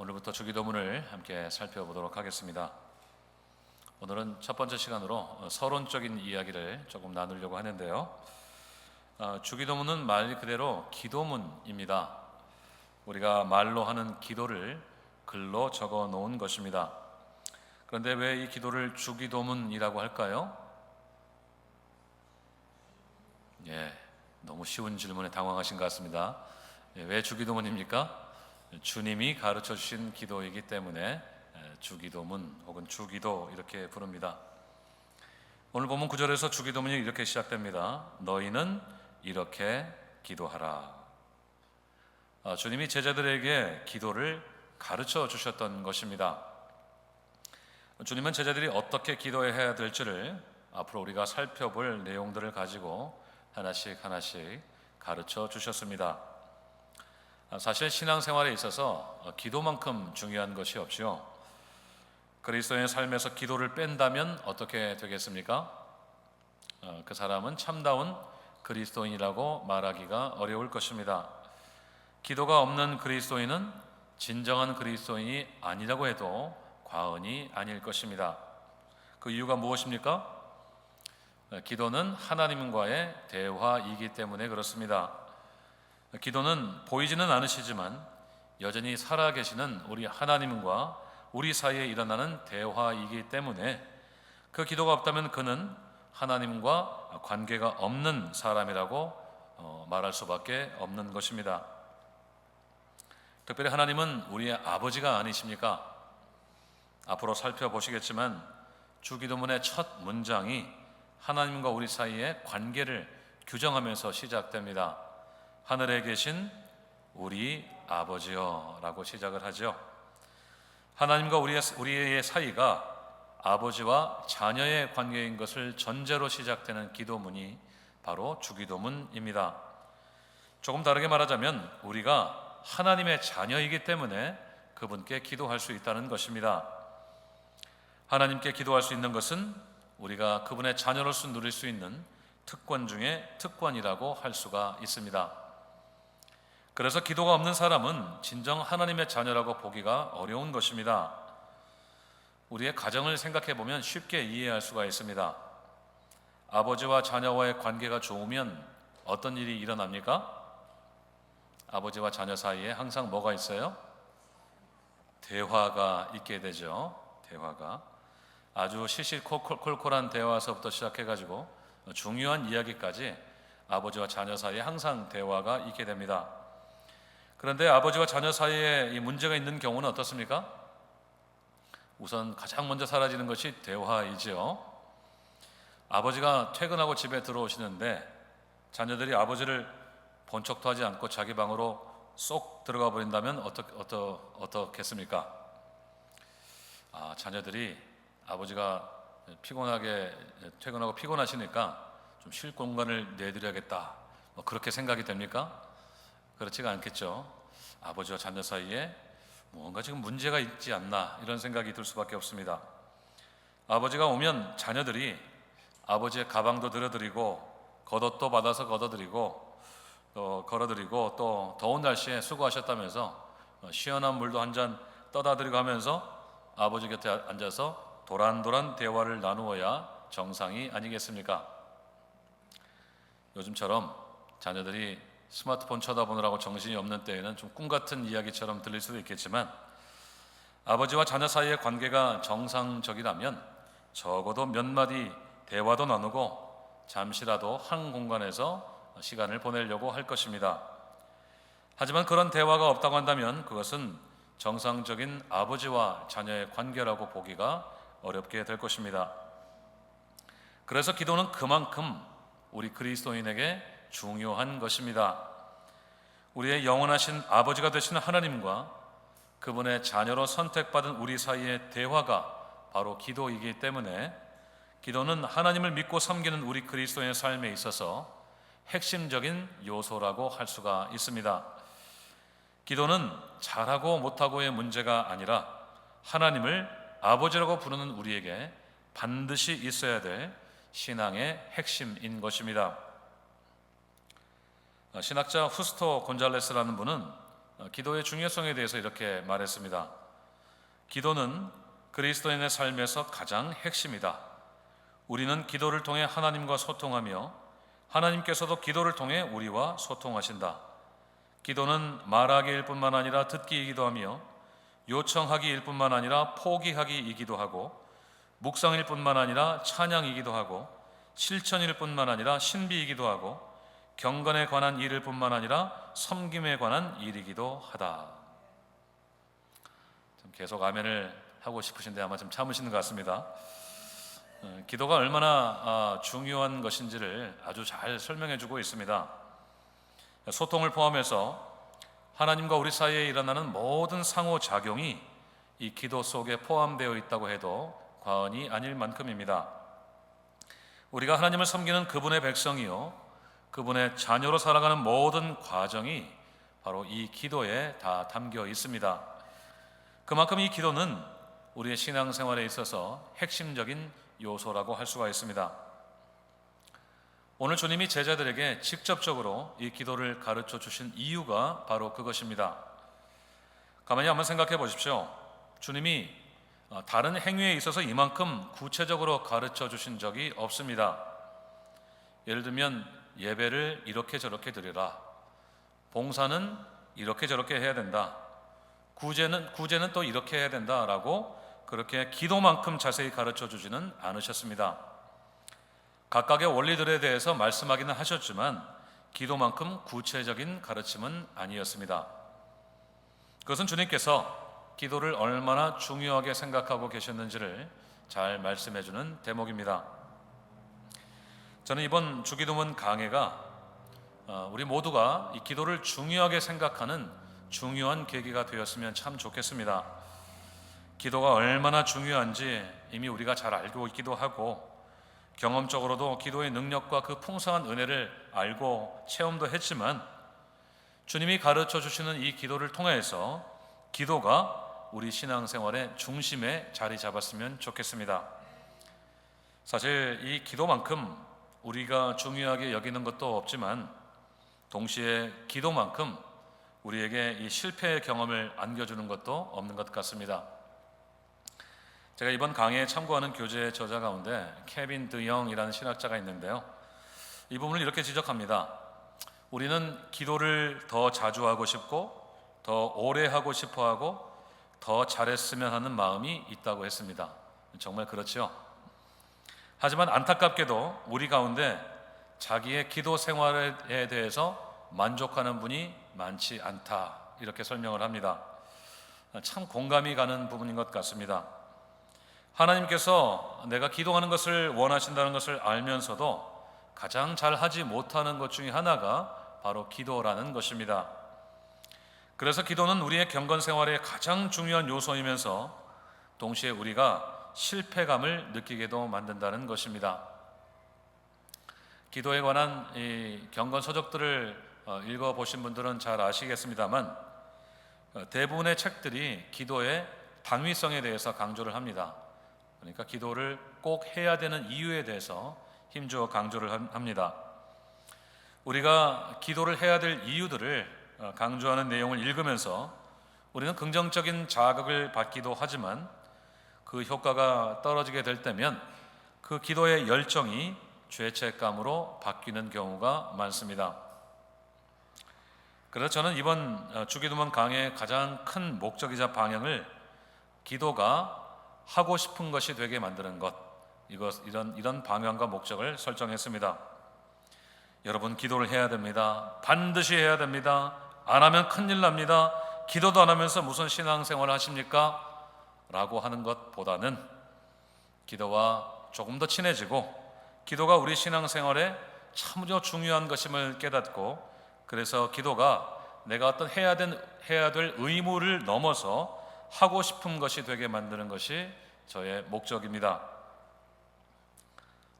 오늘부터 주기도문을 함께 살펴보도록 하겠습니다. 오늘은 첫 번째 시간으로 서론적인 이야기를 조금 나누려고 하는데요. 주기도문은 말 그대로 기도문입니다. 우리가 말로 하는 기도를 글로 적어 놓은 것입니다. 그런데 왜 이 기도를 주기도문이라고 할까요? 너무 쉬운 질문에 당황하신 것 같습니다. 왜 주기도문입니까? 주님이 가르쳐 주신 기도이기 때문에 주기도문 혹은 주기도 이렇게 부릅니다. 오늘 본문 9절에서 주기도문이 이렇게 시작됩니다. 너희는 이렇게 기도하라. 주님이 제자들에게 기도를 가르쳐 주셨던 것입니다. 주님은 제자들이 어떻게 기도해야 될지를 앞으로 우리가 살펴볼 내용들을 가지고 하나씩 가르쳐 주셨습니다. 사실 신앙생활에 있어서 기도만큼 중요한 것이 없죠. 그리스도인의 삶에서 기도를 뺀다면 어떻게 되겠습니까? 그 사람은 참다운 그리스도인이라고 말하기가 어려울 것입니다. 기도가 없는 그리스도인은 진정한 그리스도인이 아니라고 해도 과언이 아닐 것입니다. 그 이유가 무엇입니까? 기도는 하나님과의 대화이기 때문에 그렇습니다. 기도는 보이지는 않으시지만 여전히 살아계시는 우리 하나님과 우리 사이에 일어나는 대화이기 때문에 그 기도가 없다면 그는 하나님과 관계가 없는 사람이라고 말할 수밖에 없는 것입니다. 특별히 하나님은 우리의 아버지가 아니십니까? 앞으로 살펴보시겠지만 주기도문의 첫 문장이 하나님과 우리 사이의 관계를 규정하면서 시작됩니다. 하늘에 계신 우리 아버지여 라고 시작을 하죠. 하나님과 우리의 사이가 아버지와 자녀의 관계인 것을 전제로 시작되는 기도문이 바로 주기도문입니다. 조금 다르게 말하자면 우리가 하나님의 자녀이기 때문에 그분께 기도할 수 있다는 것입니다. 하나님께 기도할 수 있는 것은 우리가 그분의 자녀로서 누릴 수 있는 특권 중에 특권이라고 할 수가 있습니다. 그래서 기도가 없는 사람은 진정 하나님의 자녀라고 보기가 어려운 것입니다. 우리의 가정을 생각해 보면 쉽게 이해할 수가 있습니다. 아버지와 자녀와의 관계가 좋으면 어떤 일이 일어납니까? 아버지와 자녀 사이에 항상 뭐가 있어요? 대화가 있게 되죠. 대화가 아주 시시콜콜한 대화서부터 시작해가지고 중요한 이야기까지 아버지와 자녀 사이에 항상 대화가 있게 됩니다. 그런데 아버지와 자녀 사이에 이 문제가 있는 경우는 어떻습니까? 우선 가장 먼저 사라지는 것이 대화이죠. 아버지가 퇴근하고 집에 들어오시는데 자녀들이 아버지를 본 척도 하지 않고 자기 방으로 쏙 들어가 버린다면 어떻겠습니까? 자녀들이 아버지가 피곤하게 퇴근하고 피곤하시니까 좀 쉴 공간을 내드려야겠다, 그렇게 생각이 됩니까? 그렇지가 않겠죠. 아버지와 자녀 사이에 뭔가 지금 문제가 있지 않나 이런 생각이 들 수밖에 없습니다. 아버지가 오면 자녀들이 아버지의 가방도 들어드리고 겉옷도 받아서 걷어드리고 또 걸어드리고 또 더운 날씨에 수고하셨다면서 시원한 물도 한 잔 떠다 드리고 하면서 아버지 곁에 앉아서 도란도란 대화를 나누어야 정상이 아니겠습니까? 요즘처럼 자녀들이 스마트폰 쳐다보느라고 정신이 없는 때에는 좀 꿈같은 이야기처럼 들릴 수도 있겠지만 아버지와 자녀 사이의 관계가 정상적이라면 적어도 몇 마디 대화도 나누고 잠시라도 한 공간에서 시간을 보내려고 할 것입니다. 하지만 그런 대화가 없다고 한다면 그것은 정상적인 아버지와 자녀의 관계라고 보기가 어렵게 될 것입니다. 그래서 기도는 그만큼 우리 그리스도인에게 중요한 것입니다. 우리의 영원하신 아버지가 되시는 하나님과 그분의 자녀로 선택받은 우리 사이의 대화가 바로 기도이기 때문에 기도는 하나님을 믿고 섬기는 우리 그리스도인의 삶에 있어서 핵심적인 요소라고 할 수가 있습니다. 기도는 잘하고 못하고의 문제가 아니라 하나님을 아버지라고 부르는 우리에게 반드시 있어야 될 신앙의 핵심인 것입니다. 신학자 후스토 곤잘레스라는 분은 기도의 중요성에 대해서 이렇게 말했습니다. 기도는 그리스도인의 삶에서 가장 핵심이다. 우리는 기도를 통해 하나님과 소통하며 하나님께서도 기도를 통해 우리와 소통하신다. 기도는 말하기일 뿐만 아니라 듣기이기도 하며 요청하기일 뿐만 아니라 포기하기이기도 하고 묵상일 뿐만 아니라 찬양이기도 하고 실천일 뿐만 아니라 신비이기도 하고 경건에 관한 일일 뿐만 아니라 섬김에 관한 일이기도 하다. 좀 계속 아멘을 하고 싶으신데 아마 좀 참으시는 것 같습니다. 기도가 얼마나 중요한 것인지를 아주 잘 설명해 주고 있습니다. 소통을 포함해서 하나님과 우리 사이에 일어나는 모든 상호작용이 이 기도 속에 포함되어 있다고 해도 과언이 아닐 만큼입니다. 우리가 하나님을 섬기는 그분의 백성이요 그분의 자녀로 살아가는 모든 과정이 바로 이 기도에 다 담겨 있습니다. 그만큼 이 기도는 우리의 신앙생활에 있어서 핵심적인 요소라고 할 수가 있습니다. 오늘 주님이 제자들에게 직접적으로 이 기도를 가르쳐 주신 이유가 바로 그것입니다. 가만히 한번 생각해 보십시오. 주님이 다른 행위에 있어서 이만큼 구체적으로 가르쳐 주신 적이 없습니다. 예를 들면 예배를 이렇게 저렇게 드리라, 봉사는 이렇게 저렇게 해야 된다, 구제는 또 이렇게 해야 된다라고 그렇게 기도만큼 자세히 가르쳐 주지는 않으셨습니다. 각각의 원리들에 대해서 말씀하기는 하셨지만 기도만큼 구체적인 가르침은 아니었습니다. 그것은 주님께서 기도를 얼마나 중요하게 생각하고 계셨는지를 잘 말씀해 주는 대목입니다. 저는 이번 주기도문 강해가 우리 모두가 이 기도를 중요하게 생각하는 중요한 계기가 되었으면 참 좋겠습니다. 기도가 얼마나 중요한지 이미 우리가 잘 알고 있기도 하고 경험적으로도 기도의 능력과 그 풍성한 은혜를 알고 체험도 했지만 주님이 가르쳐 주시는 이 기도를 통해서 기도가 우리 신앙생활의 중심에 자리 잡았으면 좋겠습니다. 사실 이 기도만큼 우리가 중요하게 여기는 것도 없지만 동시에 기도만큼 우리에게 이 실패의 경험을 안겨주는 것도 없는 것 같습니다. 제가 이번 강의에 참고하는 교재 저자 가운데 케빈 드영이라는 신학자가 있는데요, 이 부분을 이렇게 지적합니다. 우리는 기도를 더 자주 하고 싶고 더 오래 하고 싶어 하고 더 잘했으면 하는 마음이 있다고 했습니다. 정말 그렇죠. 하지만 안타깝게도 우리 가운데 자기의 기도 생활에 대해서 만족하는 분이 많지 않다, 이렇게 설명을 합니다. 참 공감이 가는 부분인 것 같습니다. 하나님께서 내가 기도하는 것을 원하신다는 것을 알면서도 가장 잘 하지 못하는 것 중에 하나가 바로 기도라는 것입니다. 그래서 기도는 우리의 경건 생활의 가장 중요한 요소이면서 동시에 우리가 실패감을 느끼게도 만든다는 것입니다. 기도에 관한 이 경건 서적들을 읽어보신 분들은 잘 아시겠습니다만 대부분의 책들이 기도의 당위성에 대해서 강조를 합니다. 그러니까 기도를 꼭 해야 되는 이유에 대해서 힘주어 강조를 합니다. 우리가 기도를 해야 될 이유들을 강조하는 내용을 읽으면서 우리는 긍정적인 자극을 받기도 하지만 그 효과가 떨어지게 될 때면 그 기도의 열정이 죄책감으로 바뀌는 경우가 많습니다. 그래서 저는 이번 주기도문 강의의 가장 큰 목적이자 방향을 기도가 하고 싶은 것이 되게 만드는 것, 이런 방향과 목적을 설정했습니다. 여러분, 기도를 해야 됩니다. 반드시 해야 됩니다. 안 하면 큰일 납니다. 기도도 안 하면서 무슨 신앙생활을 하십니까? 라고 하는 것보다는 기도와 조금 더 친해지고 기도가 우리 신앙생활에 참으로 중요한 것임을 깨닫고, 그래서 기도가 내가 어떤 해야 될 의무를 넘어서 하고 싶은 것이 되게 만드는 것이 저의 목적입니다.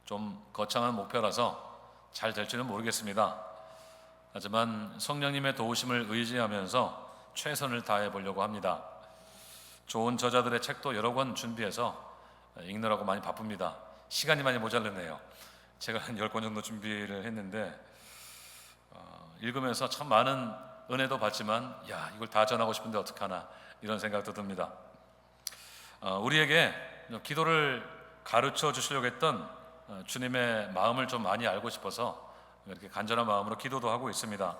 좀 거창한 목표라서 잘 될지는 모르겠습니다. 하지만 성령님의 도우심을 의지하면서 최선을 다해 보려고 합니다. 좋은 저자들의 책도 여러 권 준비해서 읽느라고 많이 바쁩니다. 시간이 많이 모자르네요. 제가 한 10권 정도 준비를 했는데 읽으면서 참 많은 은혜도 받지만 야, 이걸 다 전하고 싶은데 어떡하나 이런 생각도 듭니다. 우리에게 기도를 가르쳐 주시려고 했던 주님의 마음을 좀 많이 알고 싶어서 이렇게 간절한 마음으로 기도도 하고 있습니다.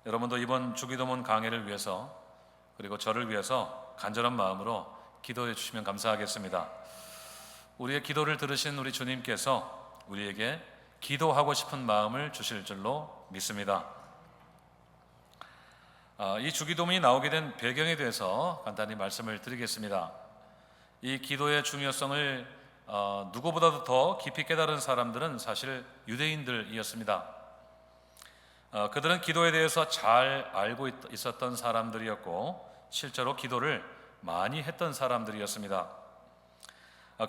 여러분도 이번 주기도문 강해를 위해서 그리고 저를 위해서 간절한 마음으로 기도해 주시면 감사하겠습니다. 우리의 기도를 들으신 우리 주님께서 우리에게 기도하고 싶은 마음을 주실 줄로 믿습니다. 이 주기도문이 나오게 된 배경에 대해서 간단히 말씀을 드리겠습니다. 이 기도의 중요성을 누구보다도 더 깊이 깨달은 사람들은 사실 유대인들이었습니다. 그들은 기도에 대해서 잘 알고 있었던 사람들이었고 실제로 기도를 많이 했던 사람들이었습니다.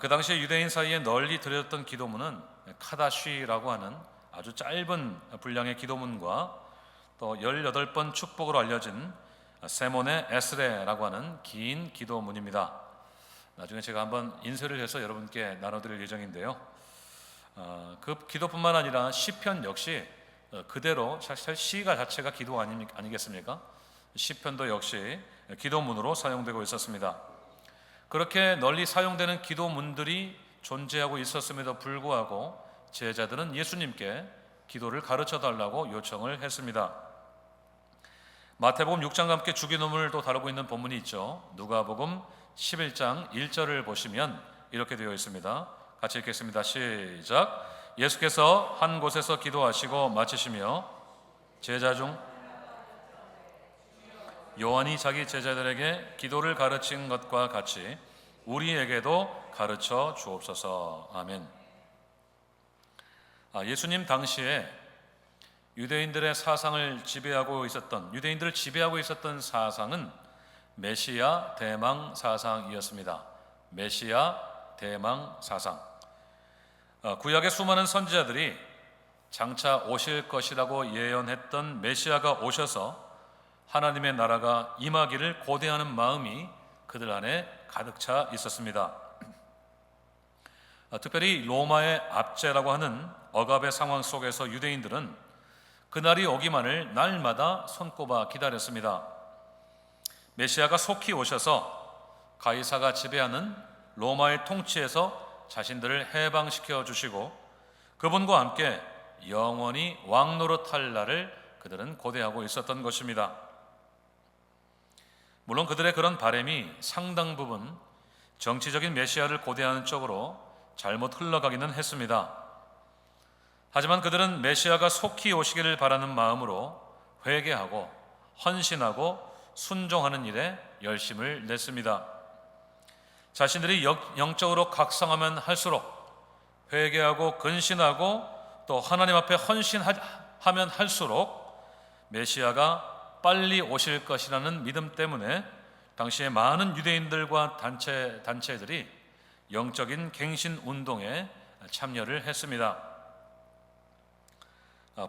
그 당시에 유대인 사이에 널리 들려졌던 기도문은 카다쉬라고 하는 아주 짧은 분량의 기도문과 또 18번 축복으로 알려진 세몬의 에스레라고 하는 긴 기도문입니다. 나중에 제가 한번 인쇄를 해서 여러분께 나눠드릴 예정인데요. 그 기도뿐만 아니라 시편 역시 그대로 사실 시가 자체가 기도 아니겠습니까? 시편도 역시 기도문으로 사용되고 있었습니다. 그렇게 널리 사용되는 기도문들이 존재하고 있었음에도 불구하고 제자들은 예수님께 기도를 가르쳐 달라고 요청을 했습니다. 마태복음 6장과 함께 주기도문을 또 다루고 있는 본문이 있죠. 누가복음 11장 1절을 보시면 이렇게 되어 있습니다. 같이 읽겠습니다. 시작. 예수께서 한 곳에서 기도하시고 마치시며 제자 중 요한이 자기 제자들에게 기도를 가르친 것과 같이 우리에게도 가르쳐 주옵소서. 아멘. 예수님 당시에 유대인들의 사상을 지배하고 있었던 유대인들을 지배하고 있었던 사상은 메시아 대망 사상이었습니다. 메시아 대망 사상. 구약의 수많은 선지자들이 장차 오실 것이라고 예언했던 메시아가 오셔서 하나님의 나라가 임하기를 고대하는 마음이 그들 안에 가득 차 있었습니다. 특별히 로마의 압제라고 하는 억압의 상황 속에서 유대인들은 그날이 오기만을 날마다 손꼽아 기다렸습니다. 메시아가 속히 오셔서 가이사가 지배하는 로마의 통치에서 자신들을 해방시켜 주시고 그분과 함께 영원히 왕노릇할 날을 그들은 고대하고 있었던 것입니다. 물론 그들의 그런 바람이 상당 부분 정치적인 메시아를 고대하는 쪽으로 잘못 흘러가기는 했습니다. 하지만 그들은 메시아가 속히 오시기를 바라는 마음으로 회개하고 헌신하고 순종하는 일에 열심을 냈습니다. 자신들이 영적으로 각성하면 할수록 회개하고 근신하고 또 하나님 앞에 헌신하면 할수록 메시아가 빨리 오실 것이라는 믿음 때문에 당시에 많은 유대인들과 단체들이 영적인 갱신 운동에 참여를 했습니다.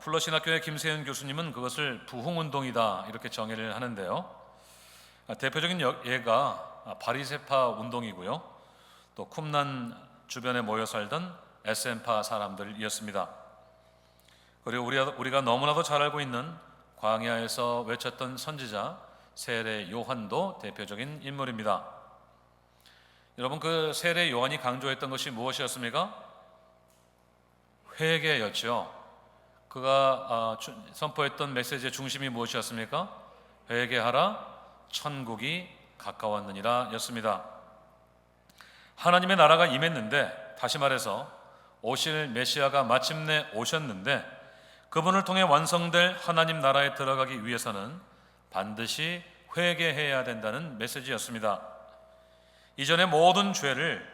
플러신학교의 김세현 교수님은 그것을 부흥운동이다 이렇게 정의를 하는데요. 대표적인 예가 바리새파 운동이고요. 또 쿰난 주변에 모여 살던 에센파 사람들이었습니다. 그리고 우리가 너무나도 잘 알고 있는 광야에서 외쳤던 선지자 세례 요한도 대표적인 인물입니다. 여러분, 그 세례 요한이 강조했던 것이 무엇이었습니까? 회개였죠. 그가 선포했던 메시지의 중심이 무엇이었습니까? 회개하라, 천국이 가까웠느니라 였습니다. 하나님의 나라가 임했는데, 다시 말해서 오실 메시아가 마침내 오셨는데 그분을 통해 완성될 하나님 나라에 들어가기 위해서는 반드시 회개해야 된다는 메시지였습니다. 이전의 모든 죄를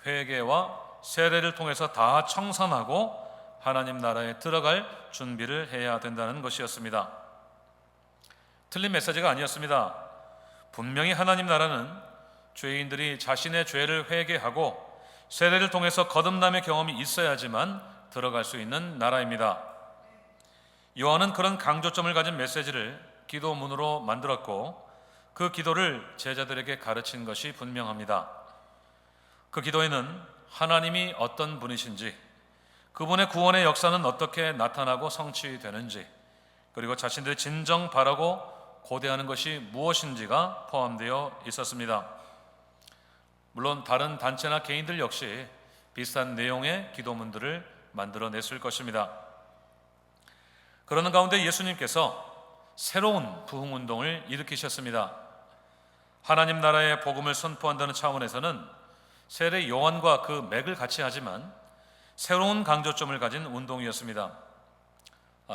회개와 세례를 통해서 다 청산하고 하나님 나라에 들어갈 준비를 해야 된다는 것이었습니다. 틀린 메시지가 아니었습니다. 분명히 하나님 나라는 죄인들이 자신의 죄를 회개하고 세례를 통해서 거듭남의 경험이 있어야지만 들어갈 수 있는 나라입니다. 요한은 그런 강조점을 가진 메시지를 기도문으로 만들었고 그 기도를 제자들에게 가르친 것이 분명합니다. 그 기도에는 하나님이 어떤 분이신지, 그분의 구원의 역사는 어떻게 나타나고 성취되는지, 그리고 자신들이 진정 바라고 고대하는 것이 무엇인지가 포함되어 있었습니다. 물론 다른 단체나 개인들 역시 비슷한 내용의 기도문들을 만들어냈을 것입니다. 그러는 가운데 예수님께서 새로운 부흥운동을 일으키셨습니다. 하나님 나라의 복음을 선포한다는 차원에서는 세례 요한과 그 맥을 같이 하지만 새로운 강조점을 가진 운동이었습니다.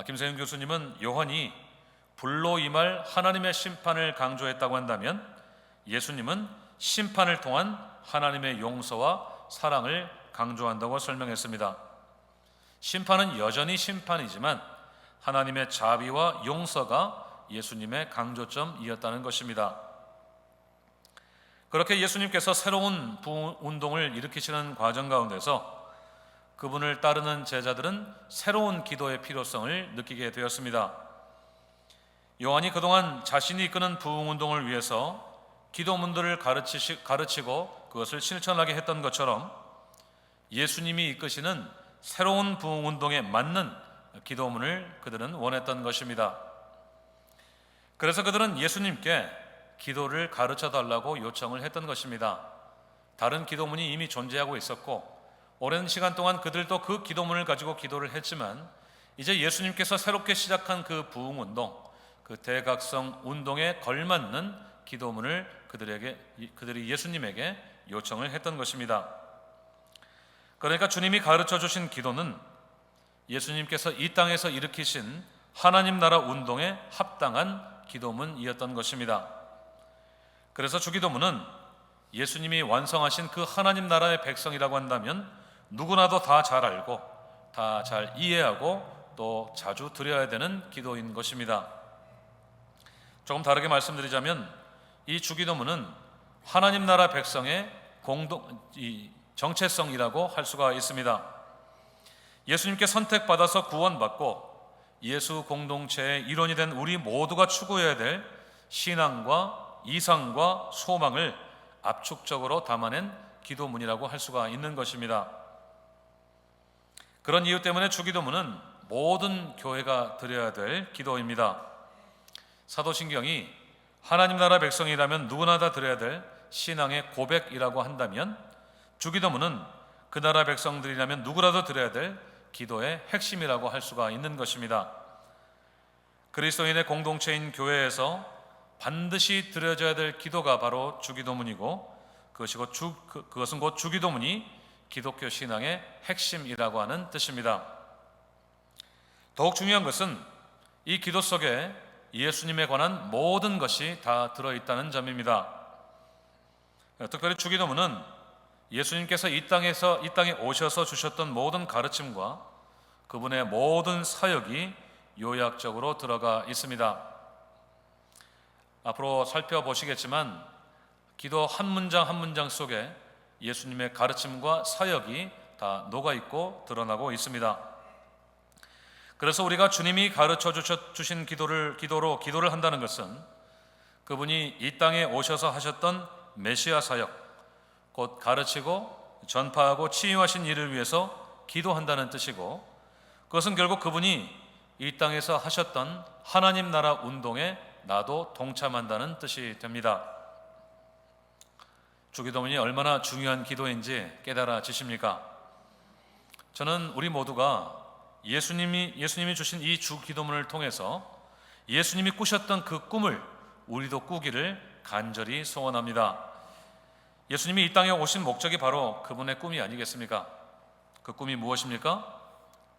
김세윤 교수님은 요한이 불로 임할 하나님의 심판을 강조했다고 한다면 예수님은 심판을 통한 하나님의 용서와 사랑을 강조한다고 설명했습니다. 심판은 여전히 심판이지만 하나님의 자비와 용서가 예수님의 강조점이었다는 것입니다. 그렇게 예수님께서 새로운 운동을 일으키시는 과정 가운데서 그분을 따르는 제자들은 새로운 기도의 필요성을 느끼게 되었습니다. 요한이 그동안 자신이 이끄는 부흥운동을 위해서 기도문들을 가르치고 그것을 실천하게 했던 것처럼 예수님이 이끄시는 새로운 부흥운동에 맞는 기도문을 그들은 원했던 것입니다. 그래서 그들은 예수님께 기도를 가르쳐 달라고 요청을 했던 것입니다. 다른 기도문이 이미 존재하고 있었고 오랜 시간 동안 그들도 그 기도문을 가지고 기도를 했지만 이제 예수님께서 새롭게 시작한 그 부흥운동, 그 대각성 운동에 걸맞는 기도문을 그들이 예수님에게 요청을 했던 것입니다. 그러니까 주님이 가르쳐 주신 기도는 예수님께서 이 땅에서 일으키신 하나님 나라 운동에 합당한 기도문이었던 것입니다. 그래서 주기도문은 예수님이 완성하신 그 하나님 나라의 백성이라고 한다면 누구나도 다 잘 알고 다 잘 이해하고 또 자주 드려야 되는 기도인 것입니다. 조금 다르게 말씀드리자면 이 주기도문은 하나님 나라 백성의 정체성이라고 할 수가 있습니다. 예수님께 선택받아서 구원받고 예수 공동체의 일원이 된 우리 모두가 추구해야 될 신앙과 이상과 소망을 압축적으로 담아낸 기도문이라고 할 수가 있는 것입니다. 그런 이유 때문에 주기도문은 모든 교회가 드려야 될 기도입니다. 사도신경이 하나님 나라 백성이라면 누구나 다 드려야 될 신앙의 고백이라고 한다면 주기도문은 그 나라 백성들이라면 누구라도 드려야 될 기도의 핵심이라고 할 수가 있는 것입니다. 그리스도인의 공동체인 교회에서 반드시 드려져야 될 기도가 바로 주기도문이고 그것은 곧 주기도문이 기독교 신앙의 핵심이라고 하는 뜻입니다. 더욱 중요한 것은 이 기도 속에 예수님에 관한 모든 것이 다 들어있다는 점입니다. 특별히 주기도문은 예수님께서 이 땅에 오셔서 주셨던 모든 가르침과 그분의 모든 사역이 요약적으로 들어가 있습니다. 앞으로 살펴보시겠지만 기도 한 문장 한 문장 속에 예수님의 가르침과 사역이 다 녹아있고 드러나고 있습니다. 그래서 우리가 주님이 가르쳐 주신 기도를 한다는 것은 그분이 이 땅에 오셔서 하셨던 메시아 사역, 곧 가르치고 전파하고 치유하신 일을 위해서 기도한다는 뜻이고 그것은 결국 그분이 이 땅에서 하셨던 하나님 나라 운동에 나도 동참한다는 뜻이 됩니다. 주기도문이 얼마나 중요한 기도인지 깨달아지십니까? 저는 우리 모두가 예수님이 주신 이 주기도문을 통해서 예수님이 꾸셨던 그 꿈을 우리도 꾸기를 간절히 소원합니다. 예수님이 이 땅에 오신 목적이 바로 그분의 꿈이 아니겠습니까? 그 꿈이 무엇입니까?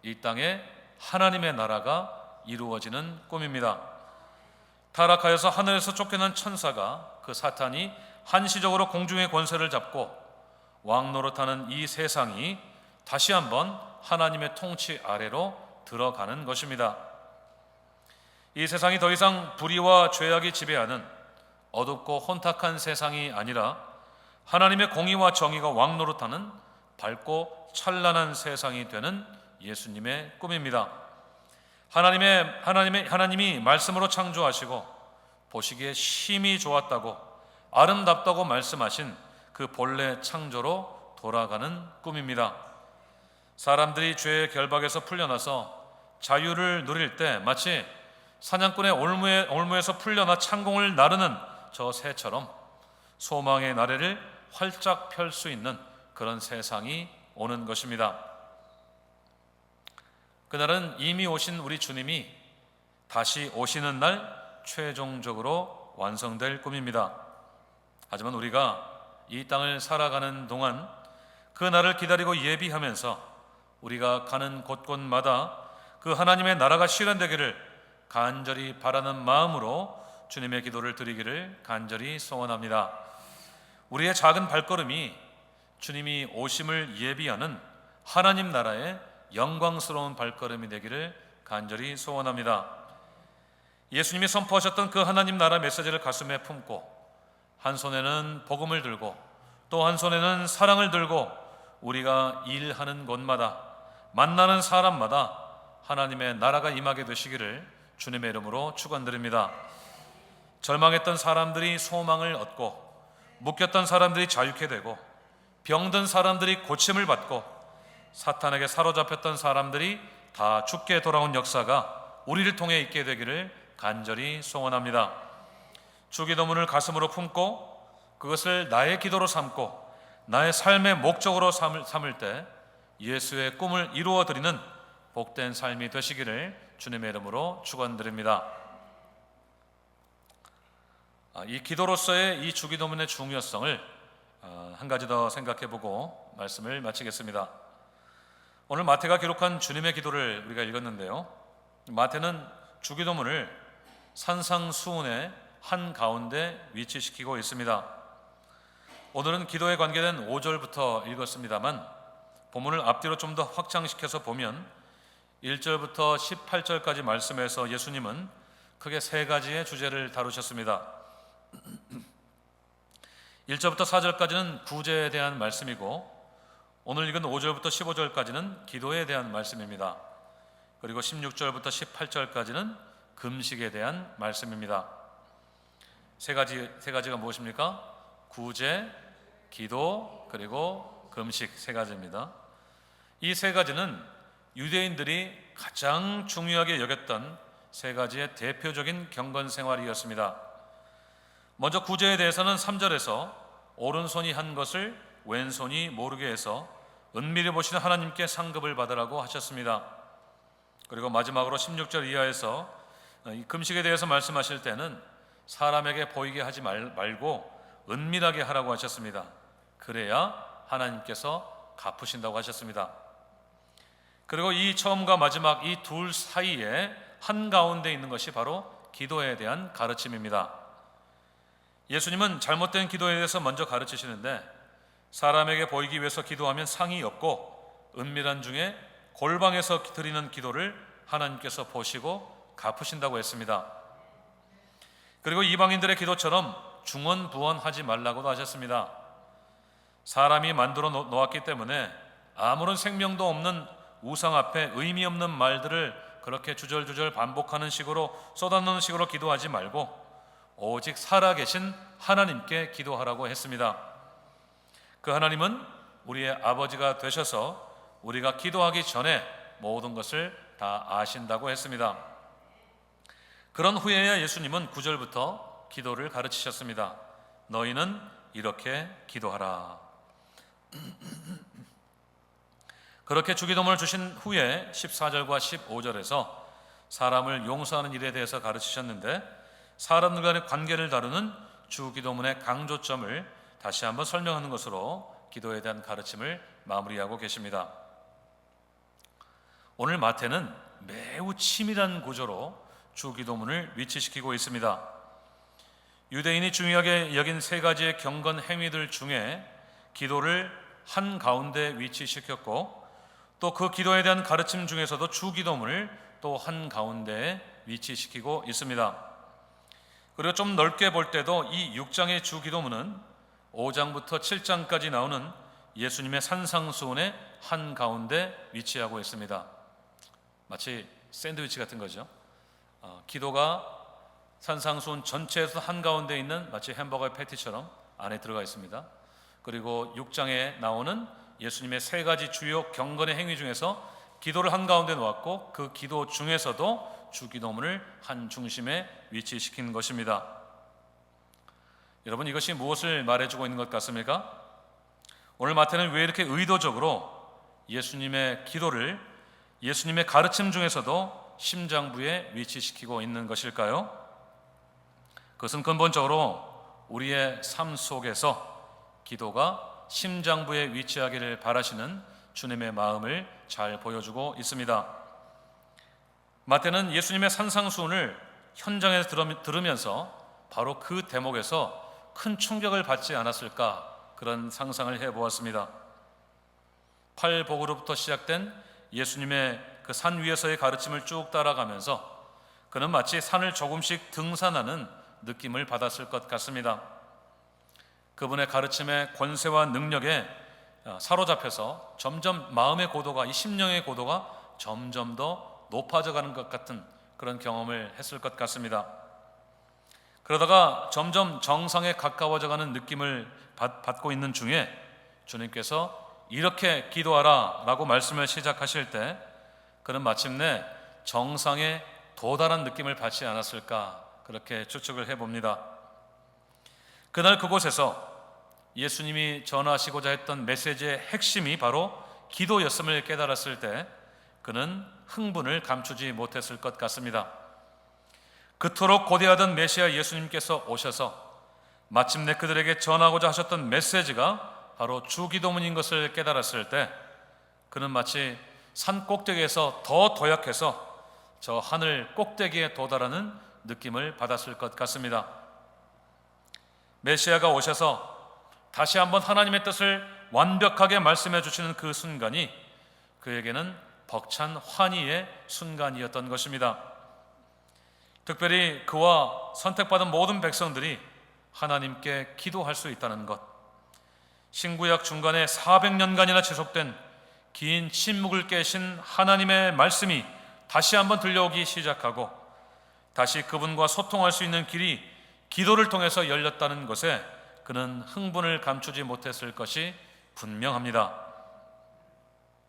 이 땅에 하나님의 나라가 이루어지는 꿈입니다. 타락하여서 하늘에서 쫓겨난 천사가 그 사탄이 한시적으로 공중의 권세를 잡고 왕 노릇하는 이 세상이 다시 한번 하나님의 통치 아래로 들어가는 것입니다. 이 세상이 더 이상 불의와 죄악이 지배하는 어둡고 혼탁한 세상이 아니라 하나님의 공의와 정의가 왕 노릇하는 밝고 찬란한 세상이 되는 예수님의 꿈입니다. 하나님이 말씀으로 창조하시고 보시기에 심히 좋았다고 아름답다고 말씀하신 그 본래 창조로 돌아가는 꿈입니다. 사람들이 죄의 결박에서 풀려나서 자유를 누릴 때 마치 사냥꾼의 올무에서 풀려나 창공을 나르는 저 새처럼 소망의 나래를 활짝 펼 수 있는 그런 세상이 오는 것입니다. 그날은 이미 오신 우리 주님이 다시 오시는 날 최종적으로 완성될 꿈입니다. 하지만 우리가 이 땅을 살아가는 동안 그 날을 기다리고 예비하면서 우리가 가는 곳곳마다 그 하나님의 나라가 실현되기를 간절히 바라는 마음으로 주님의 기도를 드리기를 간절히 소원합니다. 우리의 작은 발걸음이 주님이 오심을 예비하는 하나님 나라의 영광스러운 발걸음이 되기를 간절히 소원합니다. 예수님이 선포하셨던 그 하나님 나라 메시지를 가슴에 품고 한 손에는 복음을 들고 또 한 손에는 사랑을 들고 우리가 일하는 곳마다 만나는 사람마다 하나님의 나라가 임하게 되시기를 주님의 이름으로 축원드립니다. 절망했던 사람들이 소망을 얻고 묶였던 사람들이 자유케 되고 병든 사람들이 고침을 받고 사탄에게 사로잡혔던 사람들이 다 죽게 돌아온 역사가 우리를 통해 있게 되기를 간절히 소원합니다. 주기도문을 가슴으로 품고 그것을 나의 기도로 삼고 나의 삶의 목적으로 삼을 때 예수의 꿈을 이루어드리는 복된 삶이 되시기를 주님의 이름으로 축원드립니다. 이 기도로서의 이 주기도문의 중요성을 한 가지 더 생각해보고 말씀을 마치겠습니다. 오늘 마태가 기록한 주님의 기도를 우리가 읽었는데요, 마태는 주기도문을 산상수훈의 한가운데 위치시키고 있습니다. 오늘은 기도에 관계된 5절부터 읽었습니다만 본문을 앞뒤로 좀 더 확장시켜서 보면 1절부터 18절까지 말씀에서 예수님은 크게 세 가지의 주제를 다루셨습니다. 1절부터 4절까지는 구제에 대한 말씀이고 오늘 읽은 5절부터 15절까지는 기도에 대한 말씀입니다. 그리고 16절부터 18절까지는 금식에 대한 말씀입니다. 세 가지가 무엇입니까? 구제, 기도, 그리고 금식 세 가지입니다. 이 세 가지는 유대인들이 가장 중요하게 여겼던 세 가지의 대표적인 경건 생활이었습니다. 먼저 구제에 대해서는 3절에서 오른손이 한 것을 왼손이 모르게 해서 은밀히 보시는 하나님께 상급을 받으라고 하셨습니다. 그리고 마지막으로 16절 이하에서 이 금식에 대해서 말씀하실 때는 사람에게 보이게 하지 말고 은밀하게 하라고 하셨습니다. 그래야 하나님께서 갚으신다고 하셨습니다. 그리고 이 처음과 마지막 이 둘 사이에 한가운데 있는 것이 바로 기도에 대한 가르침입니다. 예수님은 잘못된 기도에 대해서 먼저 가르치시는데 사람에게 보이기 위해서 기도하면 상이 없고 은밀한 중에 골방에서 드리는 기도를 하나님께서 보시고 갚으신다고 했습니다. 그리고 이방인들의 기도처럼 중언부언하지 말라고도 하셨습니다. 사람이 만들어 놓았기 때문에 아무런 생명도 없는 우상 앞에 의미 없는 말들을 그렇게 주절주절 반복하는 식으로 쏟아놓는 식으로 기도하지 말고 오직 살아계신 하나님께 기도하라고 했습니다. 그 하나님은 우리의 아버지가 되셔서 우리가 기도하기 전에 모든 것을 다 아신다고 했습니다. 그런 후에야 예수님은 9절부터 기도를 가르치셨습니다. 너희는 이렇게 기도하라. 그렇게 주기도문을 주신 후에 14절과 15절에서 사람을 용서하는 일에 대해서 가르치셨는데 사람들 간의 관계를 다루는 주기도문의 강조점을 다시 한번 설명하는 것으로 기도에 대한 가르침을 마무리하고 계십니다. 오늘 마태는 매우 치밀한 구조로 주기도문을 위치시키고 있습니다. 유대인이 중요하게 여긴 세 가지의 경건 행위들 중에 기도를 한가운데 위치시켰고 또 그 기도에 대한 가르침 중에서도 주기도문을 또 한가운데에 위치시키고 있습니다. 그리고 좀 넓게 볼 때도 이 6장의 주기도문은 5장부터 7장까지 나오는 예수님의 산상수훈의 한가운데 위치하고 있습니다. 마치 샌드위치 같은 거죠. 기도가 산상수훈 전체에서 한가운데 있는 마치 햄버거 패티처럼 안에 들어가 있습니다. 그리고 6장에 나오는 예수님의 세 가지 주요 경건의 행위 중에서 기도를 한가운데 놓았고 그 기도 중에서도 주기도문을 한 중심에 위치시킨 것입니다. 여러분, 이것이 무엇을 말해주고 있는 것 같습니까? 오늘 마태는 왜 이렇게 의도적으로 예수님의 기도를 예수님의 가르침 중에서도 심장부에 위치시키고 있는 것일까요? 그것은 근본적으로 우리의 삶 속에서 기도가 심장부에 위치하기를 바라시는 주님의 마음을 잘 보여주고 있습니다. 마태는 예수님의 산상수훈을 현장에서 들으면서 바로 그 대목에서 큰 충격을 받지 않았을까, 그런 상상을 해보았습니다. 팔복으로부터 시작된 예수님의 그 산 위에서의 가르침을 쭉 따라가면서 그는 마치 산을 조금씩 등산하는 느낌을 받았을 것 같습니다. 그분의 가르침의 권세와 능력에 사로잡혀서 점점 마음의 고도가, 이 심령의 고도가 점점 더 높아져가는 것 같은 그런 경험을 했을 것 같습니다. 그러다가 점점 정상에 가까워져가는 느낌을 받고 있는 중에 주님께서 이렇게 기도하라 라고 말씀을 시작하실 때 그는 마침내 정상에 도달한 느낌을 받지 않았을까, 그렇게 추측을 해봅니다. 그날 그곳에서 예수님이 전하시고자 했던 메시지의 핵심이 바로 기도였음을 깨달았을 때 그는 흥분을 감추지 못했을 것 같습니다. 그토록 고대하던 메시아 예수님께서 오셔서 마침내 그들에게 전하고자 하셨던 메시지가 바로 주기도문인 것을 깨달았을 때 그는 마치 산 꼭대기에서 더 도약해서 저 하늘 꼭대기에 도달하는 느낌을 받았을 것 같습니다. 메시아가 오셔서 다시 한번 하나님의 뜻을 완벽하게 말씀해 주시는 그 순간이 그에게는 벅찬 환희의 순간이었던 것입니다. 특별히 그와 선택받은 모든 백성들이 하나님께 기도할 수 있다는 것, 신구약 중간에 400년간이나 지속된 긴 침묵을 깨신 하나님의 말씀이 다시 한번 들려오기 시작하고 다시 그분과 소통할 수 있는 길이 기도를 통해서 열렸다는 것에 그는 흥분을 감추지 못했을 것이 분명합니다.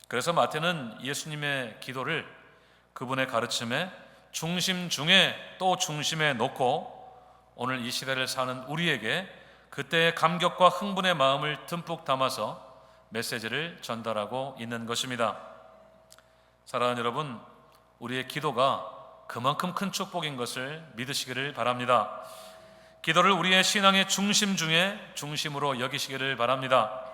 그래서 마태는 예수님의 기도를 그분의 가르침의 중심 중에 또 중심에 놓고 오늘 이 시대를 사는 우리에게 그때의 감격과 흥분의 마음을 듬뿍 담아서 메시지를 전달하고 있는 것입니다. 사랑하는 여러분, 우리의 기도가 그만큼 큰 축복인 것을 믿으시기를 바랍니다. 기도를 우리의 신앙의 중심 중에 중심으로 여기시기를 바랍니다.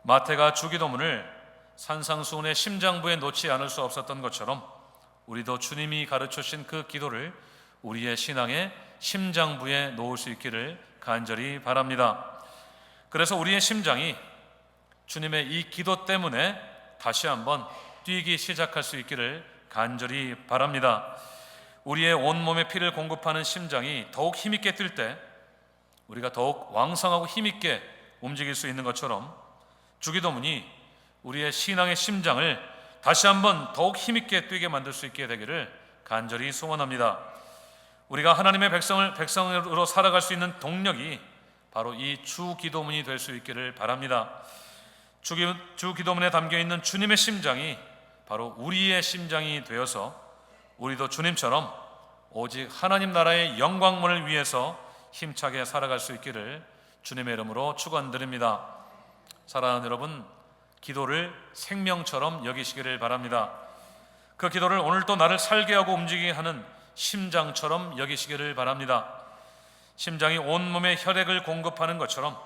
마태가 주기도문을 산상수훈의 심장부에 놓지 않을 수 없었던 것처럼 우리도 주님이 가르쳐 주신 그 기도를 우리의 신앙의 심장부에 놓을 수 있기를 간절히 바랍니다. 그래서 우리의 심장이 주님의 이 기도 때문에 다시 한번 뛰기 시작할 수 있기를 간절히 바랍니다. 우리의 온몸에 피를 공급하는 심장이 더욱 힘있게 뛸 때 우리가 더욱 왕성하고 힘있게 움직일 수 있는 것처럼 주기도문이 우리의 신앙의 심장을 다시 한번 더욱 힘있게 뛰게 만들 수 있게 되기를 간절히 소원합니다. 우리가 하나님의 백성으로 살아갈 수 있는 동력이 바로 이 주기도문이 될 수 있기를 바랍니다. 주기도문에 담겨있는 주님의 심장이 바로 우리의 심장이 되어서 우리도 주님처럼 오직 하나님 나라의 영광문을 위해서 힘차게 살아갈 수 있기를 주님의 이름으로 축원드립니다. 사랑하는 여러분, 기도를 생명처럼 여기시기를 바랍니다. 그 기도를 오늘도 나를 살게 하고 움직이게 하는 심장처럼 여기시기를 바랍니다. 심장이 온몸에 혈액을 공급하는 것처럼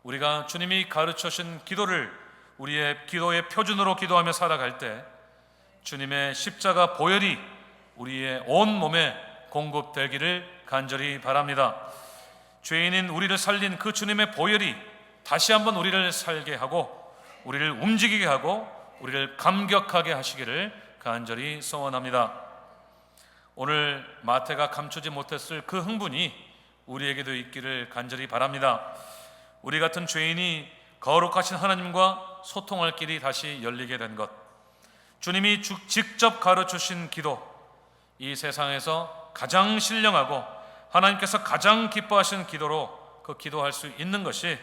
우리가 주님이 가르쳐 주신 기도를 우리의 기도의 표준으로 기도하며 살아갈 때 주님의 십자가 보혈이 우리의 온몸에 공급되기를 간절히 바랍니다. 죄인인 우리를 살린 그 주님의 보혈이 다시 한번 우리를 살게 하고 우리를 움직이게 하고 우리를 감격하게 하시기를 간절히 소원합니다. 오늘 마태가 감추지 못했을 그 흥분이 우리에게도 있기를 간절히 바랍니다. 우리 같은 죄인이 거룩하신 하나님과 소통할 길이 다시 열리게 된 것, 주님이 직접 가르쳐주신 기도, 이 세상에서 가장 신령하고 하나님께서 가장 기뻐하시는 기도로 그 기도할 수 있는 것이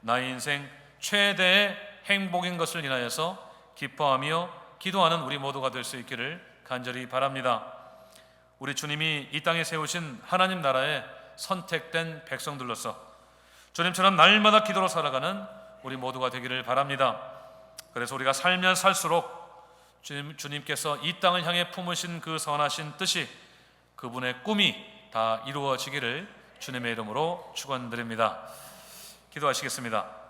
나의 인생 최대의 행복인 것을 인하여서 기뻐하며 기도하는 우리 모두가 될 수 있기를 간절히 바랍니다. 우리 주님이 이 땅에 세우신 하나님 나라의 선택된 백성들로서 주님처럼 날마다 기도로 살아가는 우리 모두가 되기를 바랍니다. 그래서 우리가 살면 살수록 주님께서 이 땅을 향해 품으신 그 선하신 뜻이, 그분의 꿈이 다 이루어지기를 주님의 이름으로 축원드립니다. 기도하시겠습니다.